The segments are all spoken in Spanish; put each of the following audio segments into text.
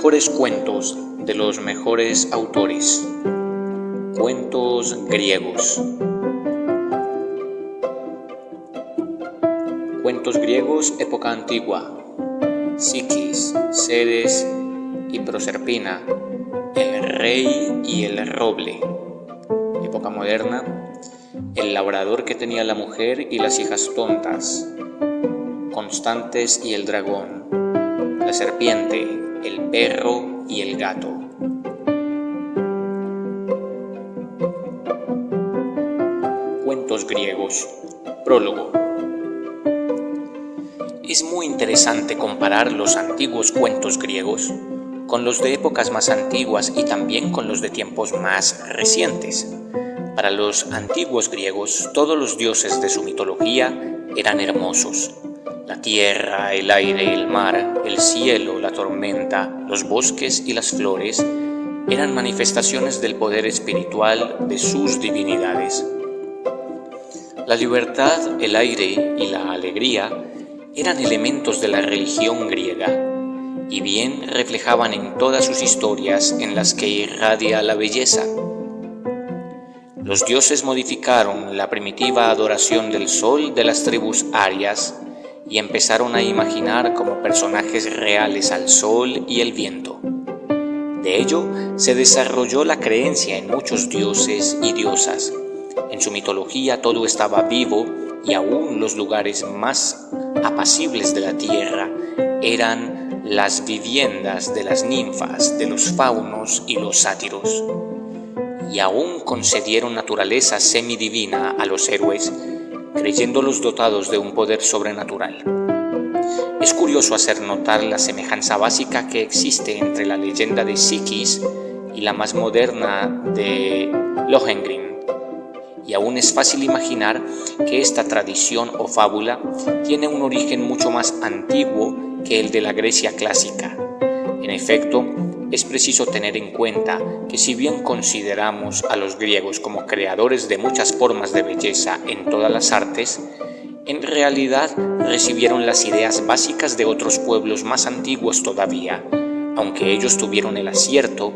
mejores cuentos de los mejores autores. Cuentos griegos. Cuentos griegos, época antigua. Psiquis, Ceres y Proserpina, el rey y el roble. Época moderna, el labrador que tenía la mujer y las hijas tontas. Constantes y el dragón, la serpiente, el perro y el gato. Cuentos griegos. Prólogo. Es muy interesante comparar los antiguos cuentos griegos con los de épocas más antiguas y también con los de tiempos más recientes. Para los antiguos griegos, todos los dioses de su mitología eran hermosos. La tierra, el aire, el mar, el cielo, la tormenta, los bosques y las flores eran manifestaciones del poder espiritual de sus divinidades. La libertad, el aire y la alegría eran elementos de la religión griega y bien reflejaban en todas sus historias en las que irradia la belleza. Los dioses modificaron la primitiva adoración del sol de las tribus arias y empezaron a imaginar como personajes reales al sol y el viento. De ello se desarrolló la creencia en muchos dioses y diosas. En su mitología todo estaba vivo y aún los lugares más apacibles de la tierra eran las viviendas de las ninfas, de los faunos y los sátiros. Y aún concedieron naturaleza semidivina a los héroes, creyéndolos dotados de un poder sobrenatural. Es curioso hacer notar la semejanza básica que existe entre la leyenda de Psiquis y la más moderna de Lohengrin. Y aún es fácil imaginar que esta tradición o fábula tiene un origen mucho más antiguo que el de la Grecia clásica. En efecto, es preciso tener en cuenta que si bien consideramos a los griegos como creadores de muchas formas de belleza en todas las artes, en realidad recibieron las ideas básicas de otros pueblos más antiguos todavía, aunque ellos tuvieron el acierto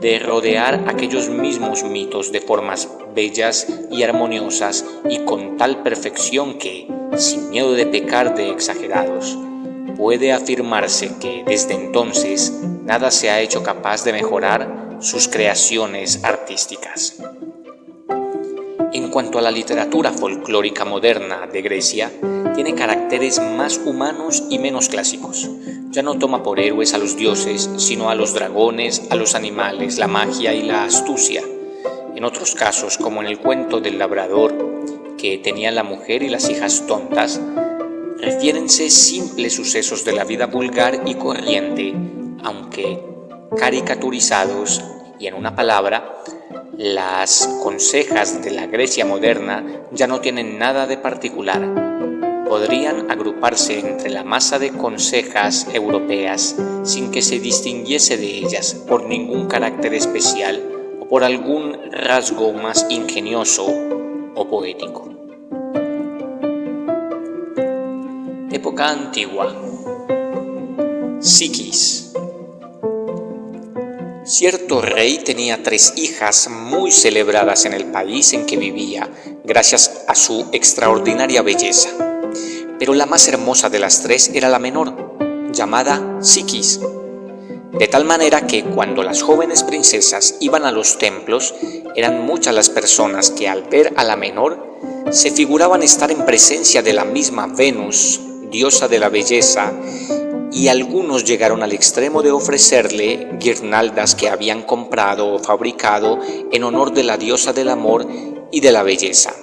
de rodear aquellos mismos mitos de formas bellas y armoniosas y con tal perfección que, sin miedo de pecar de exagerados, puede afirmarse que desde entonces nada se ha hecho capaz de mejorar sus creaciones artísticas. En cuanto a la literatura folclórica moderna de Grecia, tiene caracteres más humanos y menos clásicos. Ya no toma por héroes a los dioses, sino a los dragones, a los animales, la magia y la astucia. En otros casos, como en el cuento del labrador, que tenía la mujer y las hijas tontas, refiérense simples sucesos de la vida vulgar y corriente, aunque caricaturizados, y en una palabra, las consejas de la Grecia moderna ya no tienen nada de particular. Podrían agruparse entre la masa de consejas europeas sin que se distinguiese de ellas por ningún carácter especial o por algún rasgo más ingenioso o poético. Época antigua. Psiquis. Cierto rey tenía 3 hijas muy celebradas en el país en que vivía, gracias a su extraordinaria belleza. Pero la más hermosa de las 3 era la menor, llamada Psiquis. De tal manera que cuando las jóvenes princesas iban a los templos, eran muchas las personas que al ver a la menor se figuraban estar en presencia de la misma Venus, diosa de la belleza, y algunos llegaron al extremo de ofrecerle guirnaldas que habían comprado o fabricado en honor de la diosa del amor y de la belleza.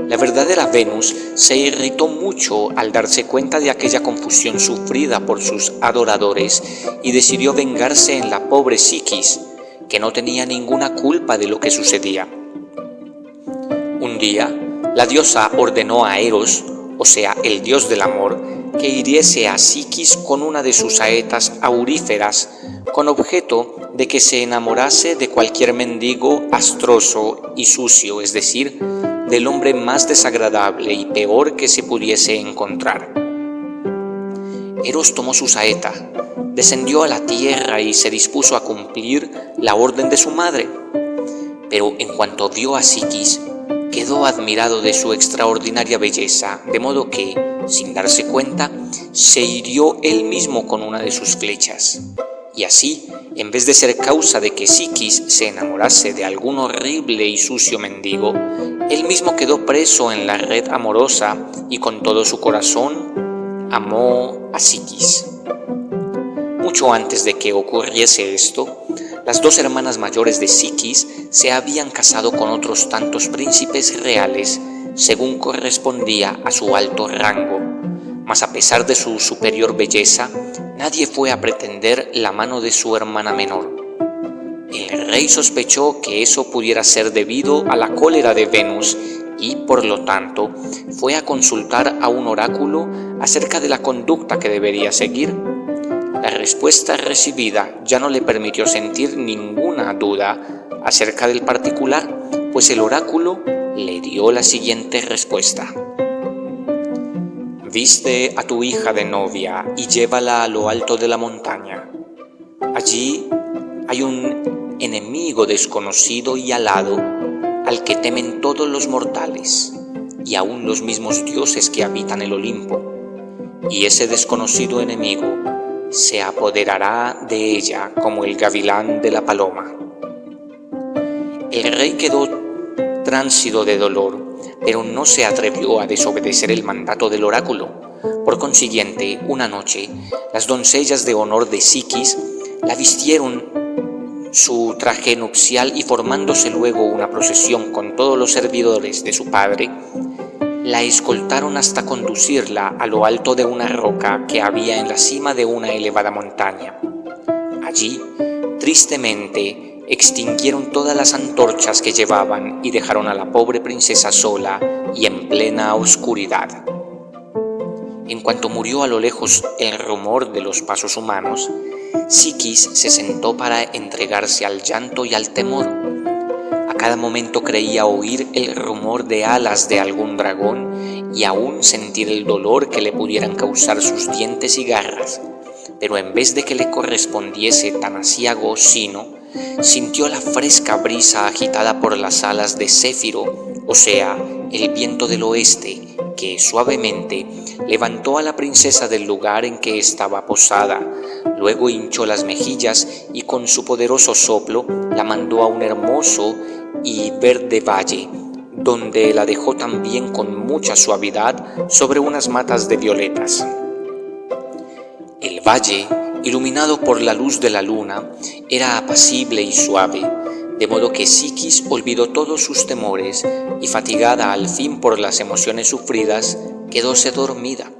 La verdadera Venus se irritó mucho al darse cuenta de aquella confusión sufrida por sus adoradores y decidió vengarse en la pobre Psiquis, que no tenía ninguna culpa de lo que sucedía. Un día, la diosa ordenó a Eros, o sea, el dios del amor, que hiriese a Psiquis con una de sus saetas auríferas, con objeto de que se enamorase de cualquier mendigo astroso y sucio, es decir, del hombre más desagradable y peor que se pudiese encontrar. Eros tomó su saeta, descendió a la tierra y se dispuso a cumplir la orden de su madre. Pero en cuanto vio a Psiquis, quedó admirado de su extraordinaria belleza, de modo que, sin darse cuenta, se hirió él mismo con una de sus flechas. Y así, en vez de ser causa de que Psiquis se enamorase de algún horrible y sucio mendigo, él mismo quedó preso en la red amorosa y con todo su corazón amó a Psiquis. Mucho antes de que ocurriese esto, las dos hermanas mayores de Psiquis se habían casado con otros tantos príncipes reales, según correspondía a su alto rango, mas a pesar de su superior belleza, nadie fue a pretender la mano de su hermana menor. El rey sospechó que eso pudiera ser debido a la cólera de Venus y, por lo tanto, fue a consultar a un oráculo acerca de la conducta que debería seguir. La respuesta recibida ya no le permitió sentir ninguna duda acerca del particular, pues el oráculo le dio la siguiente respuesta: «Viste a tu hija de novia y llévala a lo alto de la montaña. Allí hay un enemigo desconocido y alado al que temen todos los mortales y aun los mismos dioses que habitan el Olimpo, y ese desconocido enemigo se apoderará de ella como el gavilán de la paloma». El rey quedó tránsido de dolor, pero no se atrevió a desobedecer el mandato del oráculo. Por consiguiente, una noche, las doncellas de honor de Psiquis la vistieron su traje nupcial y, formándose luego una procesión con todos los servidores de su padre, la escoltaron hasta conducirla a lo alto de una roca que había en la cima de una elevada montaña. Allí, tristemente, extinguieron todas las antorchas que llevaban y dejaron a la pobre princesa sola y en plena oscuridad. En cuanto murió a lo lejos el rumor de los pasos humanos, Psiquis se sentó para entregarse al llanto y al temor. A cada momento creía oír el rumor de alas de algún dragón y aún sentir el dolor que le pudieran causar sus dientes y garras, pero en vez de que le correspondiese tan aciago sino, sintió la fresca brisa agitada por las alas de Céfiro, o sea, el viento del oeste, que suavemente levantó a la princesa del lugar en que estaba posada, luego hinchó las mejillas y con su poderoso soplo la mandó a un hermoso y verde valle, donde la dejó también con mucha suavidad sobre unas matas de violetas. El valle, iluminado por la luz de la luna, era apacible y suave, de modo que Psiquis olvidó todos sus temores y, fatigada al fin por las emociones sufridas, quedóse dormida.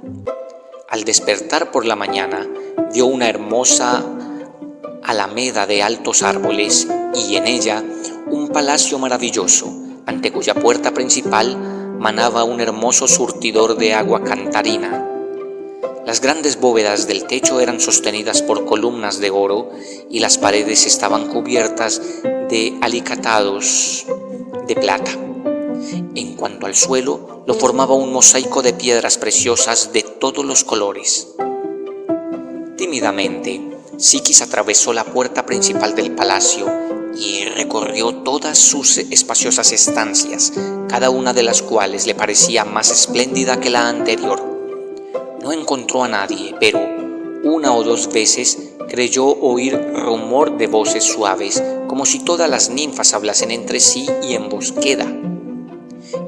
Al despertar por la mañana, vio una hermosa alameda de altos árboles y en ella un palacio maravilloso, ante cuya puerta principal manaba un hermoso surtidor de agua cantarina. Las grandes bóvedas del techo eran sostenidas por columnas de oro y las paredes estaban cubiertas de alicatados de plata. En cuanto al suelo, lo formaba un mosaico de piedras preciosas de todos los colores. Tímidamente, Psiquis atravesó la puerta principal del palacio y recorrió todas sus espaciosas estancias, cada una de las cuales le parecía más espléndida que la anterior. No encontró a nadie, pero una o dos veces creyó oír rumor de voces suaves, como si todas las ninfas hablasen entre sí y en bosqueda.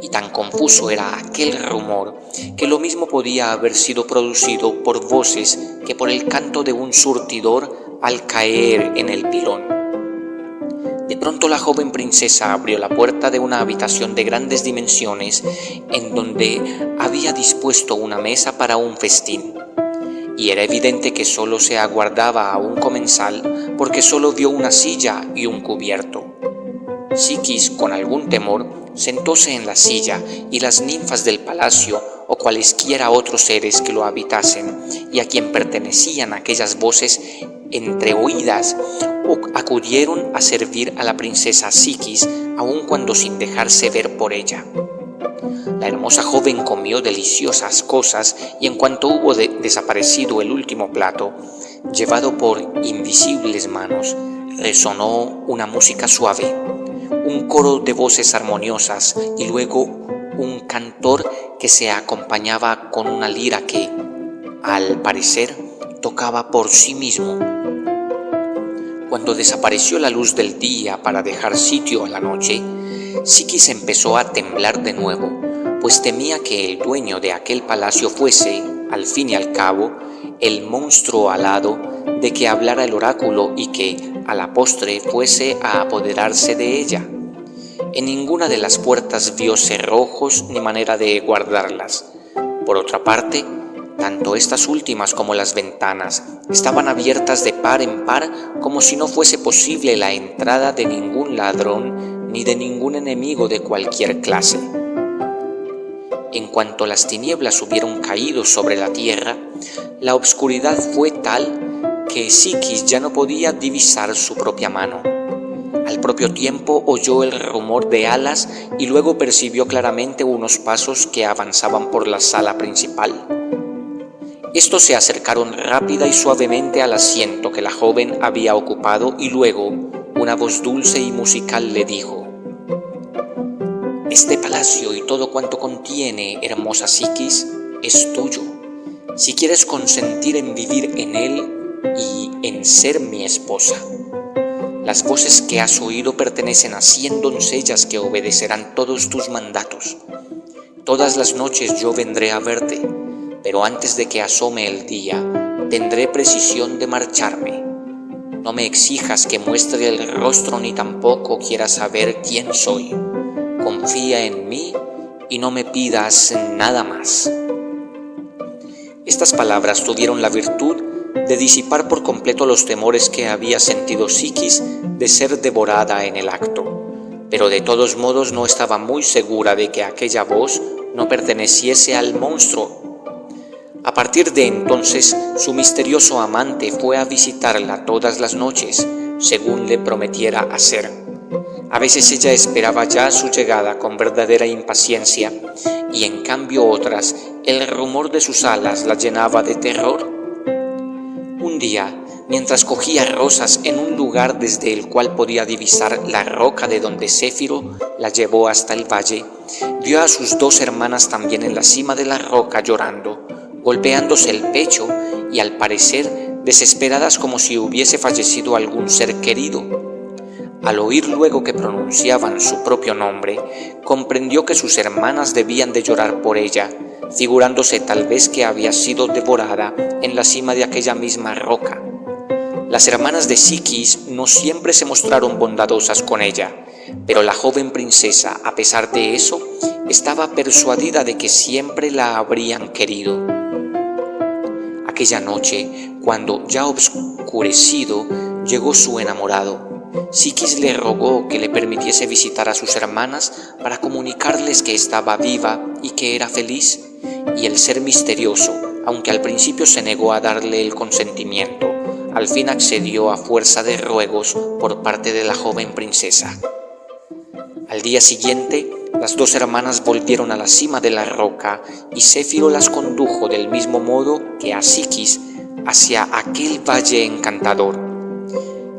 Y tan confuso era aquel rumor que lo mismo podía haber sido producido por voces que por el canto de un surtidor al caer en el pilón. De pronto la joven princesa abrió la puerta de una habitación de grandes dimensiones en donde había dispuesto una mesa para un festín. Y era evidente que solo se aguardaba a un comensal porque solo vio una silla y un cubierto. Psiquis, con algún temor, sentóse en la silla y las ninfas del palacio o cualesquiera otros seres que lo habitasen y a quien pertenecían aquellas voces entreoídas acudieron a servir a la princesa Psiquis, aun cuando sin dejarse ver por ella. La hermosa joven comió deliciosas cosas y en cuanto hubo desaparecido el último plato, llevado por invisibles manos, resonó una música suave, un coro de voces armoniosas y luego un cantor que se acompañaba con una lira que, al parecer, tocaba por sí mismo. Cuando desapareció la luz del día para dejar sitio a la noche, Psiquis empezó a temblar de nuevo, pues temía que el dueño de aquel palacio fuese, al fin y al cabo, el monstruo alado de que hablara el oráculo y que, a la postre, fuese a apoderarse de ella. En ninguna de las puertas vio cerrojos ni manera de guardarlas. Por otra parte, tanto estas últimas como las ventanas estaban abiertas de par en par como si no fuese posible la entrada de ningún ladrón ni de ningún enemigo de cualquier clase. En cuanto las tinieblas hubieron caído sobre la tierra, la obscuridad fue tal que Psiquis ya no podía divisar su propia mano. Al propio tiempo oyó el rumor de alas y luego percibió claramente unos pasos que avanzaban por la sala principal. Estos se acercaron rápida y suavemente al asiento que la joven había ocupado y luego una voz dulce y musical le dijo: «Este palacio y todo cuanto contiene, hermosa Psiquis, es tuyo. Si quieres consentir en vivir en él y en ser mi esposa. Las voces que has oído pertenecen a 100 doncellas que obedecerán todos tus mandatos. Todas las noches yo vendré a verte, pero antes de que asome el día, tendré precisión de marcharme. No me exijas que muestre el rostro ni tampoco quieras saber quién soy. Confía en mí y no me pidas nada más». Estas palabras tuvieron la virtud de disipar por completo los temores que había sentido Psiquis de ser devorada en el acto, pero de todos modos no estaba muy segura de que aquella voz no perteneciese al monstruo. A partir de entonces, su misterioso amante fue a visitarla todas las noches, según le prometiera hacer. A veces ella esperaba ya su llegada con verdadera impaciencia, y en cambio otras, el rumor de sus alas la llenaba de terror. Un día, mientras cogía rosas en un lugar desde el cual podía divisar la roca de donde Céfiro la llevó hasta el valle, vio a sus 2 hermanas también en la cima de la roca llorando, golpeándose el pecho y al parecer desesperadas como si hubiese fallecido algún ser querido. Al oír luego que pronunciaban su propio nombre, comprendió que sus hermanas debían de llorar por ella, figurándose tal vez que había sido devorada en la cima de aquella misma roca. Las hermanas de Psiquis no siempre se mostraron bondadosas con ella, pero la joven princesa, a pesar de eso, estaba persuadida de que siempre la habrían querido. Aquella noche, cuando ya oscurecido, llegó su enamorado. Psiquis le rogó que le permitiese visitar a sus hermanas para comunicarles que estaba viva y que era feliz, y el ser misterioso, aunque al principio se negó a darle el consentimiento, al fin accedió a fuerza de ruegos por parte de la joven princesa. Al día siguiente, las 2 hermanas volvieron a la cima de la roca y Céfiro las condujo del mismo modo que a Psiquis hacia aquel valle encantador.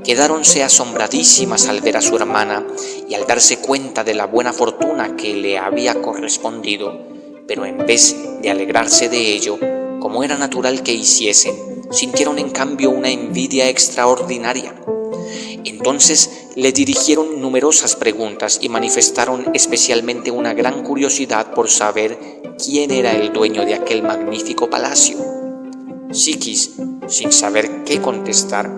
Quedáronse asombradísimas al ver a su hermana y al darse cuenta de la buena fortuna que le había correspondido, pero en vez de alegrarse de ello, como era natural que hiciesen, sintieron en cambio una envidia extraordinaria. Entonces le dirigieron numerosas preguntas y manifestaron especialmente una gran curiosidad por saber quién era el dueño de aquel magnífico palacio. Psiquis, sin saber qué contestar,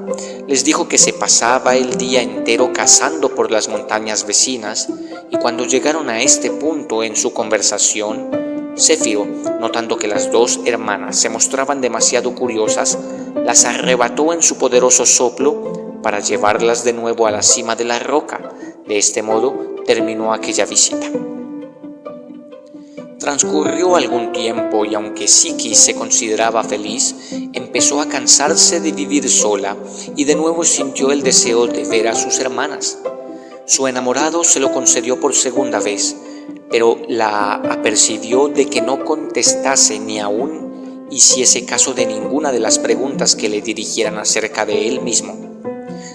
les dijo que se pasaba el día entero cazando por las montañas vecinas, y cuando llegaron a este punto en su conversación, Céfiro, notando que las 2 hermanas se mostraban demasiado curiosas, las arrebató en su poderoso soplo para llevarlas de nuevo a la cima de la roca. De este modo terminó aquella visita. Transcurrió algún tiempo y aunque Psiquis se consideraba feliz, empezó a cansarse de vivir sola y de nuevo sintió el deseo de ver a sus hermanas. Su enamorado se lo concedió por segunda vez, pero la apercibió de que no contestase ni aún hiciese caso de ninguna de las preguntas que le dirigieran acerca de él mismo.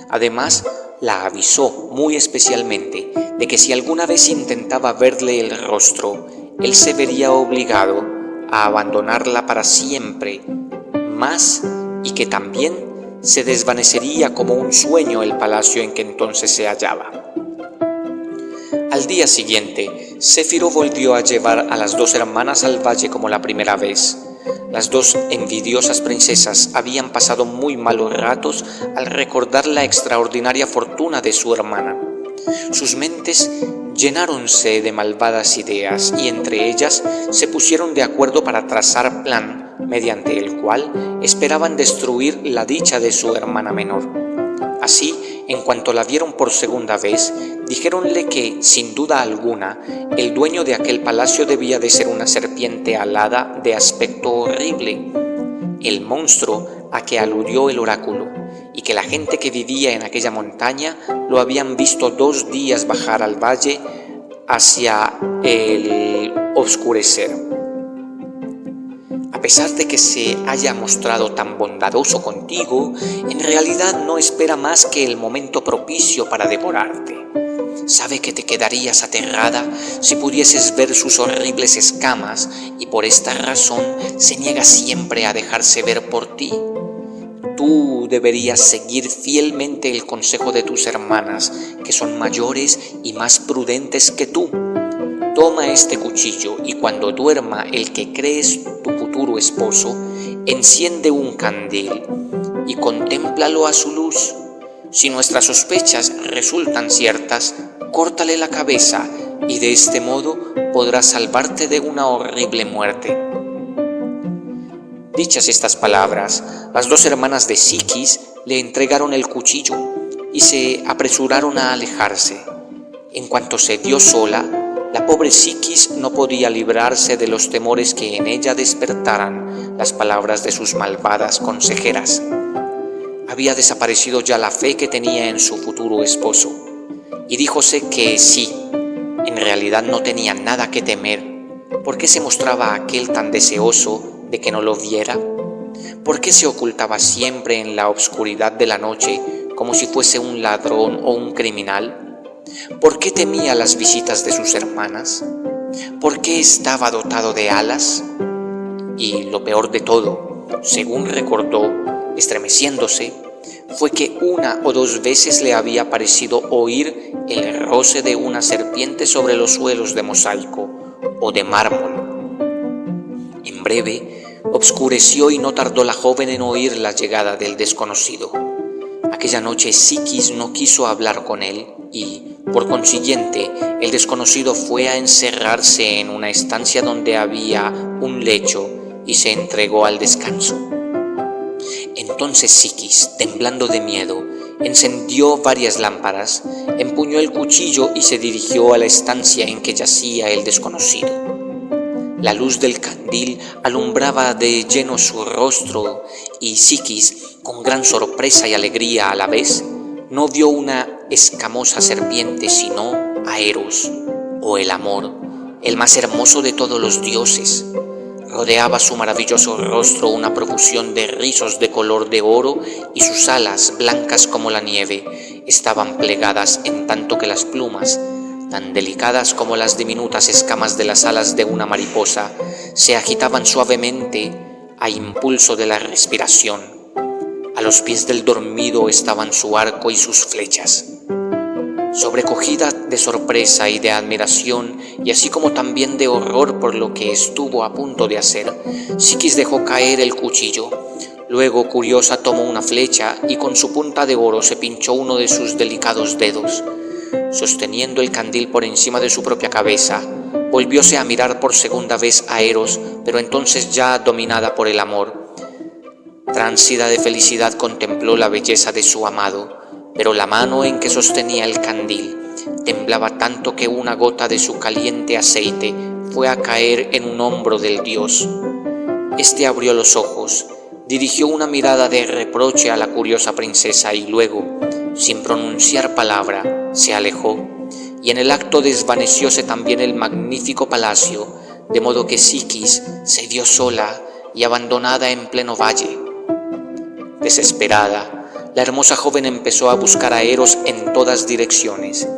Además, la avisó muy especialmente de que si alguna vez intentaba verle el rostro, él se vería obligado a abandonarla para siempre, más y que también se desvanecería como un sueño el palacio en que entonces se hallaba. Al día siguiente, Céfiro volvió a llevar a las dos hermanas al valle como la primera vez. Las dos envidiosas princesas habían pasado muy malos ratos al recordar la extraordinaria fortuna de su hermana. Sus mentes llenáronse de malvadas ideas y entre ellas se pusieron de acuerdo para trazar plan mediante el cual esperaban destruir la dicha de su hermana menor. Así, en cuanto la vieron por segunda vez, dijéronle que, sin duda alguna, el dueño de aquel palacio debía de ser una serpiente alada de aspecto horrible, el monstruo a que aludió el oráculo, y que la gente que vivía en aquella montaña lo habían visto 2 días bajar al valle hacia el oscurecer. A pesar de que se haya mostrado tan bondadoso contigo, en realidad no espera más que el momento propicio para devorarte. Sabe que te quedarías aterrada si pudieses ver sus horribles escamas y por esta razón se niega siempre a dejarse ver por ti. Tú deberías seguir fielmente el consejo de tus hermanas, que son mayores y más prudentes que tú. Toma este cuchillo y cuando duerma el que crees tu futuro esposo, enciende un candil y contémplalo a su luz. Si nuestras sospechas resultan ciertas, córtale la cabeza y de este modo podrás salvarte de una horrible muerte. Dichas estas palabras, las dos hermanas de Psiquis le entregaron el cuchillo y se apresuraron a alejarse. En cuanto se vio sola, la pobre Psiquis no podía librarse de los temores que en ella despertaran las palabras de sus malvadas consejeras. Había desaparecido ya la fe que tenía en su futuro esposo, y díjose que sí, en realidad no tenía nada que temer. ¿Por qué se mostraba aquel tan deseoso de que no lo viera? ¿Por qué se ocultaba siempre en la obscuridad de la noche como si fuese un ladrón o un criminal? ¿Por qué temía las visitas de sus hermanas? ¿Por qué estaba dotado de alas? Y lo peor de todo, según recordó, estremeciéndose, fue que 1 o 2 veces le había parecido oír el roce de una serpiente sobre los suelos de mosaico o de mármol. En breve, obscureció y no tardó la joven en oír la llegada del desconocido. Aquella noche Psiquis no quiso hablar con él y, por consiguiente, el desconocido fue a encerrarse en una estancia donde había un lecho y se entregó al descanso. Entonces Psiquis, temblando de miedo, encendió varias lámparas, empuñó el cuchillo y se dirigió a la estancia en que yacía el desconocido. La luz del candil alumbraba de lleno su rostro y Psiquis, con gran sorpresa y alegría a la vez, no vio una escamosa serpiente sino a Eros, o el amor, el más hermoso de todos los dioses. Rodeaba su maravilloso rostro una profusión de rizos de color de oro y sus alas, blancas como la nieve, estaban plegadas en tanto que las plumas, tan delicadas como las diminutas escamas de las alas de una mariposa, se agitaban suavemente a impulso de la respiración. A los pies del dormido estaban su arco y sus flechas. Sobrecogida de sorpresa y de admiración, y así como también de horror por lo que estuvo a punto de hacer, Psiquis dejó caer el cuchillo. Luego, curiosa, tomó una flecha y con su punta de oro se pinchó uno de sus delicados dedos. Sosteniendo el candil por encima de su propia cabeza, volvióse a mirar por segunda vez a Eros, pero entonces ya dominada por el amor. Tránsida de felicidad contempló la belleza de su amado, pero la mano en que sostenía el candil temblaba tanto que una gota de su caliente aceite fue a caer en un hombro del dios. Este abrió los ojos, dirigió una mirada de reproche a la curiosa princesa y luego, sin pronunciar palabra, se alejó, y en el acto desvanecióse también el magnífico palacio, de modo que Psiquis se vio sola y abandonada en pleno valle. Desesperada, la hermosa joven empezó a buscar a Eros en todas direcciones.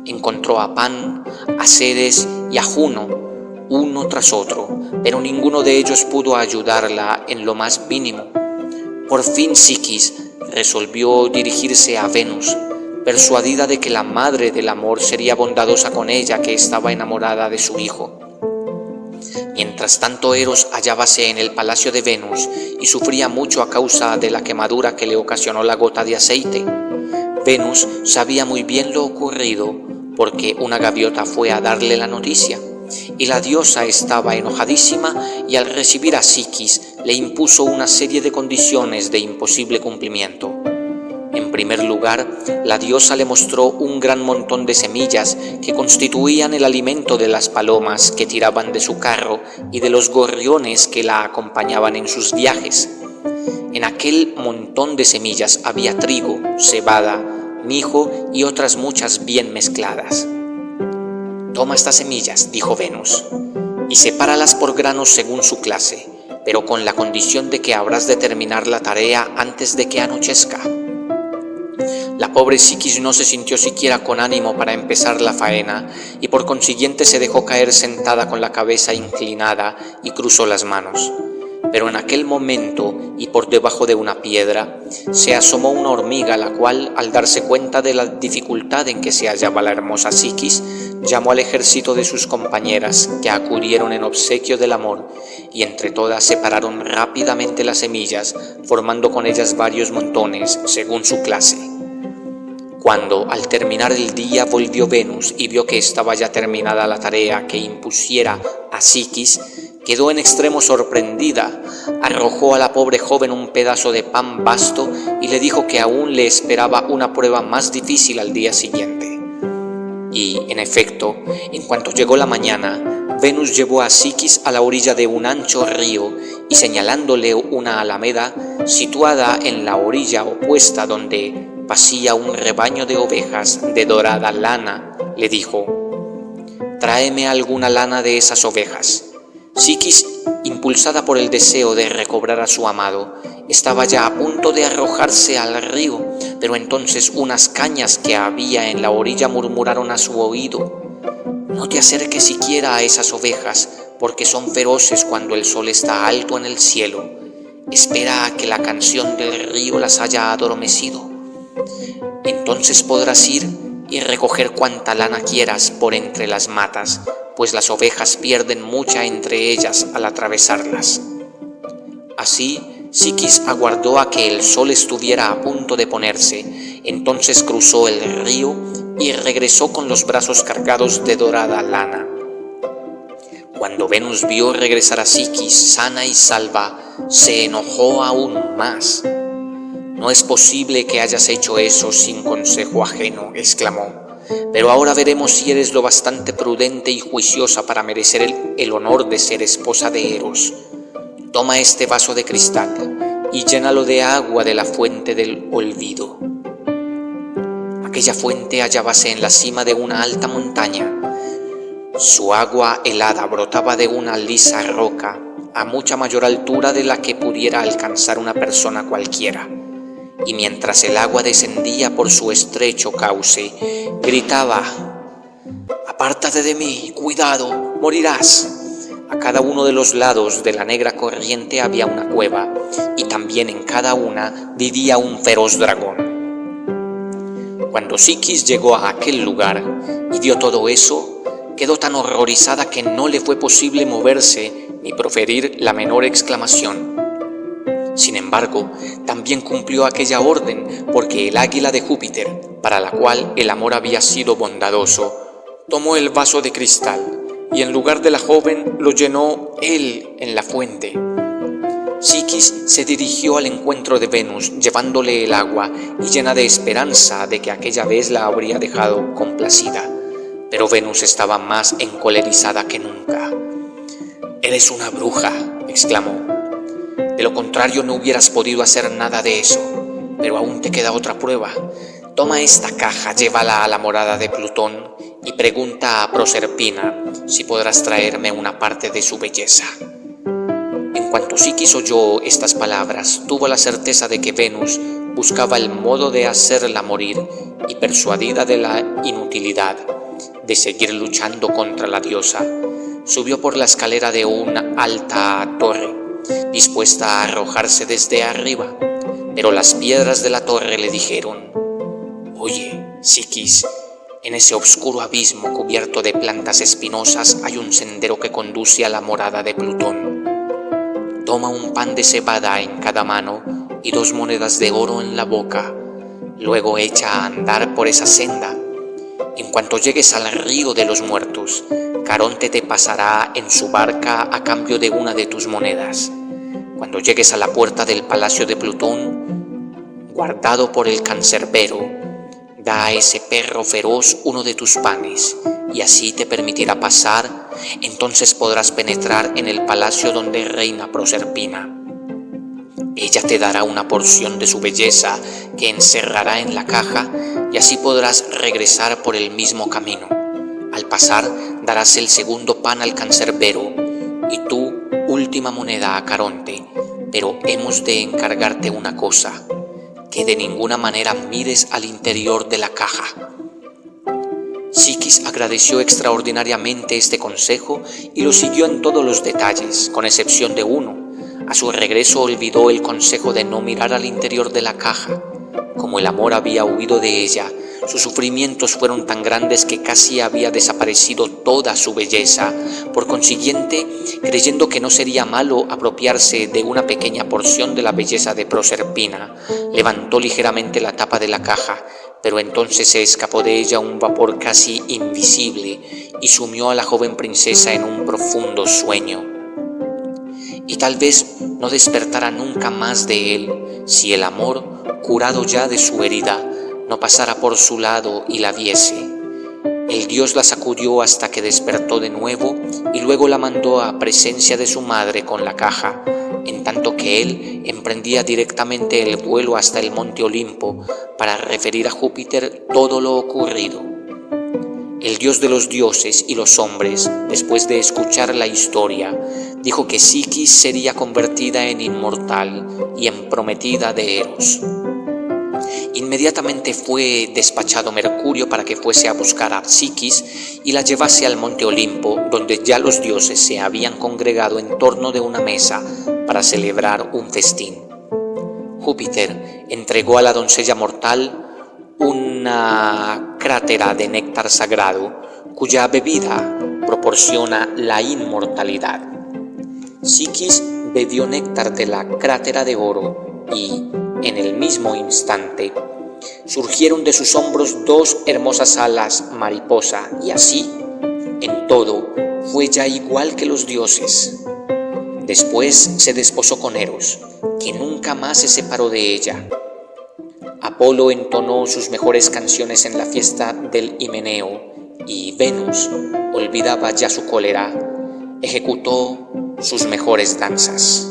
Encontró a Pan, a Ceres y a Juno, uno tras otro, pero ninguno de ellos pudo ayudarla en lo más mínimo. Por fin Psiquis resolvió dirigirse a Venus, persuadida de que la madre del amor sería bondadosa con ella, que estaba enamorada de su hijo. Mientras tanto, Eros hallábase en el palacio de Venus y sufría mucho a causa de la quemadura que le ocasionó la gota de aceite. Venus sabía muy bien lo ocurrido porque una gaviota fue a darle la noticia, y la diosa estaba enojadísima y al recibir a Psiquis le impuso una serie de condiciones de imposible cumplimiento. En primer lugar, la diosa le mostró un gran montón de semillas que constituían el alimento de las palomas que tiraban de su carro y de los gorriones que la acompañaban en sus viajes. En aquel montón de semillas había trigo, cebada, mijo y otras muchas bien mezcladas. «Toma estas semillas», dijo Venus, «y sepáralas por granos según su clase, pero con la condición de que habrás de terminar la tarea antes de que anochezca». La pobre Psiquis no se sintió siquiera con ánimo para empezar la faena y por consiguiente se dejó caer sentada con la cabeza inclinada y cruzó las manos. Pero en aquel momento, y por debajo de una piedra, se asomó una hormiga, la cual, al darse cuenta de la dificultad en que se hallaba la hermosa Psiquis, llamó al ejército de sus compañeras, que acudieron en obsequio del amor, y entre todas separaron rápidamente las semillas, formando con ellas varios montones, según su clase. Cuando, al terminar el día, volvió Venus y vio que estaba ya terminada la tarea que impusiera a Psiquis, quedó en extremo sorprendida, arrojó a la pobre joven un pedazo de pan vasto y le dijo que aún le esperaba una prueba más difícil al día siguiente. Y, en efecto, en cuanto llegó la mañana, Venus llevó a Psiquis a la orilla de un ancho río y, señalándole una alameda situada en la orilla opuesta donde pasía un rebaño de ovejas de dorada lana, le dijo: «Tráeme alguna lana de esas ovejas». Psiquis, impulsada por el deseo de recobrar a su amado, estaba ya a punto de arrojarse al río, pero entonces unas cañas que había en la orilla murmuraron a su oído: «No te acerques siquiera a esas ovejas, porque son feroces cuando el sol está alto en el cielo. Espera a que la canción del río las haya adormecido. Entonces podrás ir y recoger cuanta lana quieras por entre las matas, pues las ovejas pierden mucha entre ellas al atravesarlas». Así, Psiquis aguardó a que el sol estuviera a punto de ponerse, entonces cruzó el río y regresó con los brazos cargados de dorada lana. Cuando Venus vio regresar a Psiquis sana y salva, se enojó aún más. «No es posible que hayas hecho eso sin consejo ajeno», exclamó, «pero ahora veremos si eres lo bastante prudente y juiciosa para merecer el honor de ser esposa de Eros. Toma este vaso de cristal y llénalo de agua de la fuente del olvido». Aquella fuente hallábase en la cima de una alta montaña. Su agua helada brotaba de una lisa roca a mucha mayor altura de la que pudiera alcanzar una persona cualquiera. Y mientras el agua descendía por su estrecho cauce, gritaba: «Apártate de mí, cuidado, morirás». A cada uno de los lados de la negra corriente había una cueva, y también en cada una vivía un feroz dragón. Cuando Psiquis llegó a aquel lugar y vio todo eso, quedó tan horrorizada que no le fue posible moverse ni proferir la menor exclamación. Sin embargo, también cumplió aquella orden, porque el águila de Júpiter, para la cual el amor había sido bondadoso, tomó el vaso de cristal y en lugar de la joven lo llenó él en la fuente. Psiquis se dirigió al encuentro de Venus, llevándole el agua y llena de esperanza de que aquella vez la habría dejado complacida. Pero Venus estaba más encolerizada que nunca. «Eres una bruja», exclamó. «De lo contrario no hubieras podido hacer nada de eso. Pero aún te queda otra prueba. Toma esta caja, llévala a la morada de Plutón y pregunta a Proserpina si podrás traerme una parte de su belleza. En cuanto Psiquis oyó estas palabras, tuvo la certeza de que Venus buscaba el modo de hacerla morir y, persuadida de la inutilidad de seguir luchando contra la diosa, subió por la escalera de una alta torre, dispuesta a arrojarse desde arriba. Pero las piedras de la torre le dijeron: «Oye, Psiquis, en ese oscuro abismo cubierto de plantas espinosas hay un sendero que conduce a la morada de Plutón. Toma un pan de cebada en cada mano y 2 monedas de oro en la boca. Luego echa a andar por esa senda. En cuanto llegues al río de los muertos, Caronte te pasará en su barca a cambio de una de tus monedas. Cuando llegues a la puerta del palacio de Plutón, guardado por el cancerbero, da a ese perro feroz uno de tus panes, y así te permitirá pasar. Entonces podrás penetrar en el palacio donde reina Proserpina. Ella te dará una porción de su belleza que encerrará en la caja, y así podrás regresar por el mismo camino. Al pasar darás el segundo pan al cancerbero y tu última moneda a Caronte, pero hemos de encargarte una cosa: que de ninguna manera mires al interior de la caja». Psiquis agradeció extraordinariamente este consejo y lo siguió en todos los detalles, con excepción de uno. A su regreso olvidó el consejo de no mirar al interior de la caja. Como el amor había huido de ella, sus sufrimientos fueron tan grandes que casi había desaparecido toda su belleza. Por consiguiente, creyendo que no sería malo apropiarse de una pequeña porción de la belleza de Proserpina, levantó ligeramente la tapa de la caja, pero entonces se escapó de ella un vapor casi invisible y sumió a la joven princesa en un profundo sueño. Y tal vez no despertara nunca más de él si el amor, curado ya de su herida, no pasara por su lado y la viese. El dios la sacudió hasta que despertó de nuevo y luego la mandó a presencia de su madre con la caja, en tanto que él emprendía directamente el vuelo hasta el monte Olimpo para referir a Júpiter todo lo ocurrido. El dios de los dioses y los hombres, después de escuchar la historia, dijo que Psiquis sería convertida en inmortal y en prometida de Eros. Inmediatamente fue despachado Mercurio para que fuese a buscar a Psiquis y la llevase al monte Olimpo, donde ya los dioses se habían congregado en torno de una mesa para celebrar un festín. Júpiter entregó a la doncella mortal una crátera de néctar sagrado, cuya bebida proporciona la inmortalidad. Psiquis bebió néctar de la crátera de oro y, en el mismo instante, surgieron de sus hombros 2 hermosas alas mariposa, y así, en todo, fue ya igual que los dioses. Después se desposó con Eros, que nunca más se separó de ella. Apolo entonó sus mejores canciones en la fiesta del Himeneo, y Venus, olvidaba ya su cólera, ejecutó sus mejores danzas.